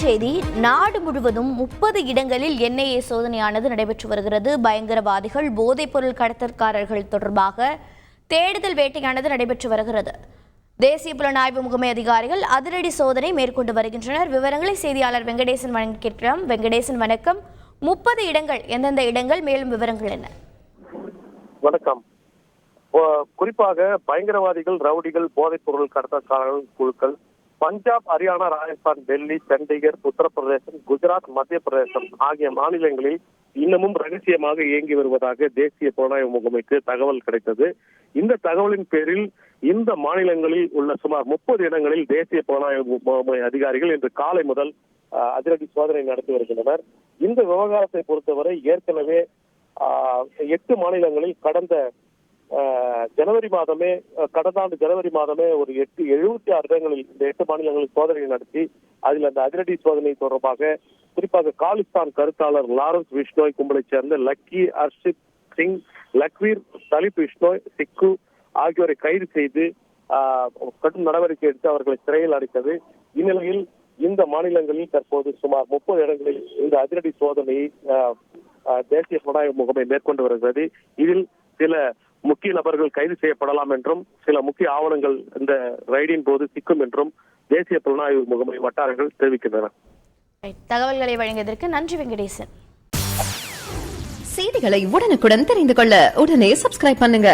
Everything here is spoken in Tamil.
செய்தி. நாடு முழுவதும் 30 இடங்களில் என்ஐஏ சோதனையானது நடைபெற்று வருகிறது. பயங்கரவாதிகள், போதைப்பொருள் கடத்தல்காரர்கள் தொடர்பாக தேடுதல் வேட்டையானது நடைபெற்று வருகிறது. தேசிய புலனாய்வு முகமை அதிகாரிகள் அதிரடி சோதனை மேற்கொண்டு வருகின்றனர். விவரங்களை செய்தியாளர் வெங்கடேசன் வழங்கி கேட்கிறோம். வெங்கடேசன், வணக்கம். 30 இடங்கள், எந்தெந்த இடங்கள், மேலும் விவரங்கள் என்ன? வணக்கம். குறிப்பாக பயங்கரவாதிகள், ரவுடிகள், போதைப் பொருள் கடத்தல்காரர்கள் குழுக்கள் பஞ்சாப், ஹரியானா, ராஜஸ்தான், டெல்லி, சண்டிகர், உத்தரப்பிரதேசம், குஜராத், மத்திய பிரதேசம் ஆகிய மாநிலங்களில் இன்னமும் ரகசியமாக இயங்கி வருவதாக தேசிய புலனாய்வு முகமைக்கு தகவல் கிடைத்தது. இந்த தகவலின் பேரில் இந்த மாநிலங்களில் உள்ள சுமார் 30 இடங்களில் தேசிய புலனாய்வு முகமை அதிகாரிகள் இன்று காலை முதல் அதிரடி சோதனை நடத்தி வருகின்றனர். இந்த விவகாரத்தை பொறுத்தவரை ஏற்கனவே 8 மாநிலங்களில் கடந்த ஆண்டு ஜனவரி மாதமே ஒரு 76 இடங்களில் இந்த 8 மாநிலங்களில் சோதனை நடத்தி அதில் அந்த அதிரடி சோதனை தொடர்பாக குறிப்பாக காலிஸ்தான் கருத்தாளர் லாரன்ஸ் பிஷ்னோய் கும்பலைச் சேர்ந்த லக்கி, ஹர்ஷித் சிங், லக்வீர், தலிப் பிஷ்னோய், சிக்கு ஆகியோரை கைது செய்து கடும் நடவடிக்கை எடுத்து அவர்களை சிறையில் அடைத்தது. இந்நிலையில் இந்த மாநிலங்களில் தற்போது சுமார் 30 இடங்களில் இந்த அதிரடி சோதனையை தேசிய புலனாய்வு முகமை மேற்கொண்டு வருகிறது. இதில் சில முக்கிய நபர்கள் கைது செய்யப்படலாம் என்றும் சில முக்கிய ஆவணங்கள் இந்த ரைடின் போது சிக்கும் என்றும் தேசிய புலனாய்வு முகமை வட்டாரங்கள் தெரிவிக்கின்றன. தகவல்களை வழங்கியதற்கு நன்றி வெங்கடேசன். செய்திகளை உடனுக்குடன் தெரிந்து கொள்ள உடனே சப்ஸ்கிரைப் பண்ணுங்க.